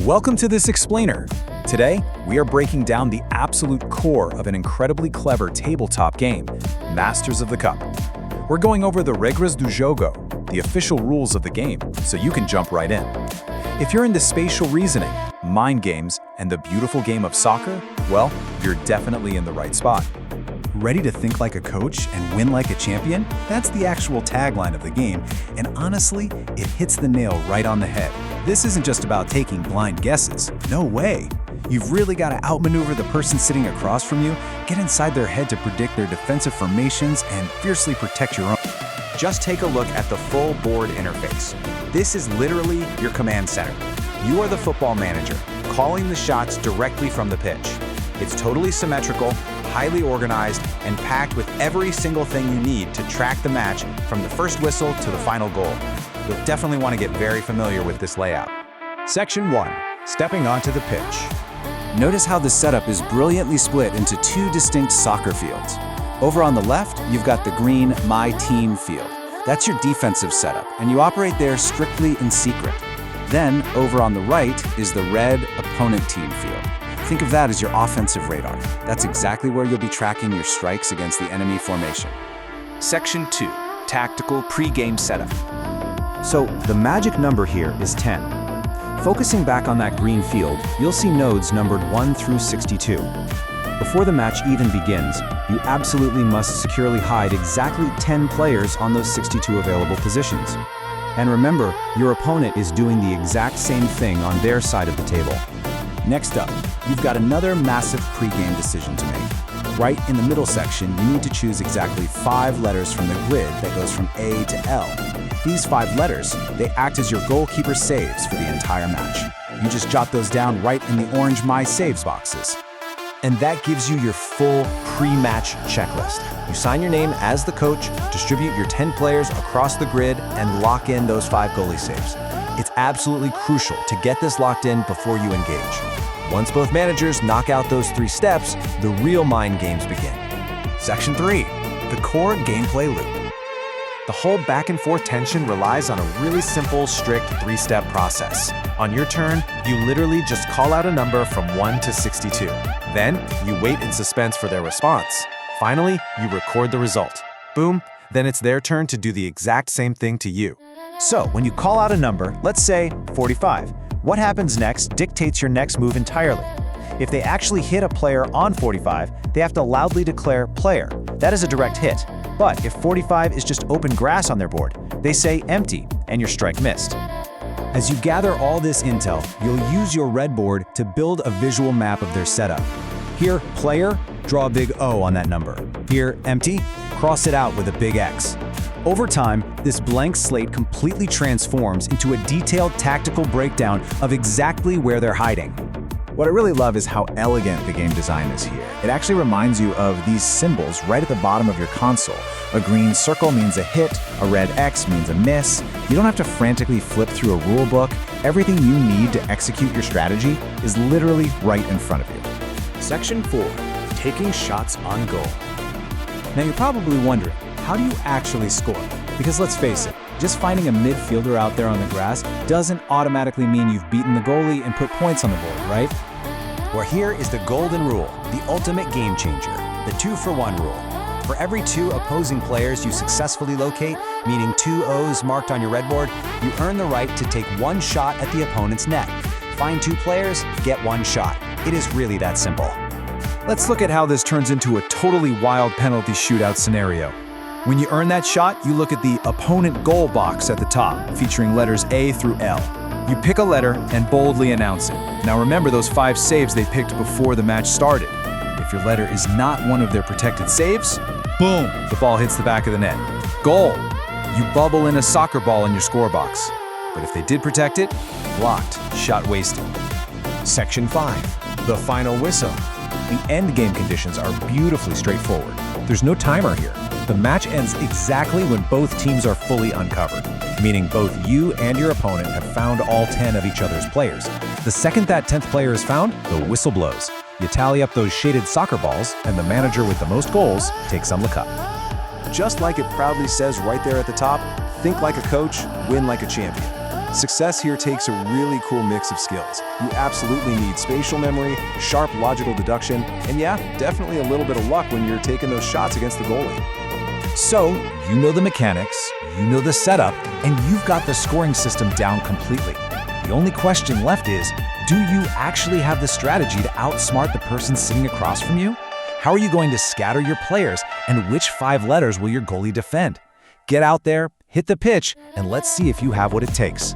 Welcome to this explainer. Today, we are breaking down the absolute core of an incredibly clever tabletop game, Masters of the Cup. We're going over the regras do jogo, the official rules of the game, so you can jump right in. If you're into spatial reasoning, mind games, and the beautiful game of soccer, well, you're definitely in the right spot. Ready to think like a coach and win like a champion? That's the actual tagline of the game, and honestly, it hits the nail right on the head. This isn't just about taking blind guesses. No way. You've really got to outmaneuver the person sitting across from you, get inside their head to predict their defensive formations, and fiercely protect your own. Just take a look at the full board interface. This is literally your command center. You are the football manager, calling the shots directly from the pitch. It's totally symmetrical, highly organized, and packed with every single thing you need to track the match from the first whistle to the final goal. You'll definitely want to get very familiar with this layout. Section 1. Stepping onto the pitch. Notice how the setup is brilliantly split into two distinct soccer fields. Over on the left, you've got the green My Team field. That's your defensive setup, and you operate there strictly in secret. Then, over on the right is the red Opponent Team field. Think of that as your offensive radar. That's exactly where you'll be tracking your strikes against the enemy formation. Section 2. Tactical pre-game setup. So the magic number here is 10. Focusing back on that green field, you'll see nodes numbered 1 through 62. Before the match even begins, you absolutely must securely hide exactly 10 players on those 62 available positions. And remember, your opponent is doing the exact same thing on their side of the table. Next up, you've got another massive pre-game decision to make. Right in the middle section, you need to choose exactly 5 letters from the grid that goes from A to L. These 5 letters, they act as your goalkeeper saves for the entire match. You just jot those down right in the orange My Saves boxes. And that gives you your full pre-match checklist. You sign your name as the coach, distribute your 10 players across the grid, and lock in those 5 goalie saves. It's absolutely crucial to get this locked in before you engage. Once both managers knock out those 3 steps, the real mind games begin. Section 3. The core gameplay loop. The whole back-and-forth tension relies on a really simple, strict 3-step process. On your turn, you literally just call out a number from 1 to 62. Then, you wait in suspense for their response. Finally, you record the result. Boom, then it's their turn to do the exact same thing to you. So, when you call out a number, let's say 45, what happens next dictates your next move entirely. If they actually hit a player on 45, they have to loudly declare player. That is a direct hit. But if 45 is just open grass on their board, they say empty, and your strike missed. As you gather all this intel, you'll use your red board to build a visual map of their setup. Here, player, draw a big O on that number. Here, empty, cross it out with a big X. Over time, this blank slate completely transforms into a detailed tactical breakdown of exactly where they're hiding. What I really love is how elegant the game design is here. It actually reminds you of these symbols right at the bottom of your console. A green circle means a hit, a red X means a miss. You don't have to frantically flip through a rule book. Everything you need to execute your strategy is literally right in front of you. Section 4. Taking shots on goal. Now you're probably wondering, how do you actually score? Because let's face it, just finding a midfielder out there on the grass doesn't automatically mean you've beaten the goalie and put points on the board, right? Well, here is the golden rule, the ultimate game changer, the 2-for-1 rule. For every 2 opposing players you successfully locate, meaning 2 O's marked on your red board, you earn the right to take 1 shot at the opponent's net. Find 2 players, get 1 shot. It is really that simple. Let's look at how this turns into a totally wild penalty shootout scenario. When you earn that shot, you look at the opponent goal box at the top, featuring letters A through L. You pick a letter and boldly announce it. Now remember those 5 saves they picked before the match started. If your letter is not one of their protected saves, boom, the ball hits the back of the net. Goal! You bubble in a soccer ball in your score box. But if they did protect it, blocked, shot wasted. Section 5. The final whistle. The end game conditions are beautifully straightforward. There's no timer here. The match ends exactly when both teams are fully uncovered, meaning both you and your opponent have found all 10 of each other's players. The second that 10th player is found, the whistle blows. You tally up those shaded soccer balls, and the manager with the most goals takes home the cup. Just like it proudly says right there at the top, think like a coach, win like a champion. Success here takes a really cool mix of skills. You absolutely need spatial memory, sharp logical deduction, and yeah, definitely a little bit of luck when you're taking those shots against the goalie. So, you know the mechanics, you know the setup, and you've got the scoring system down completely. The only question left is, do you actually have the strategy to outsmart the person sitting across from you? How are you going to scatter your players, and which 5 letters will your goalie defend? Get out there, hit the pitch, and let's see if you have what it takes.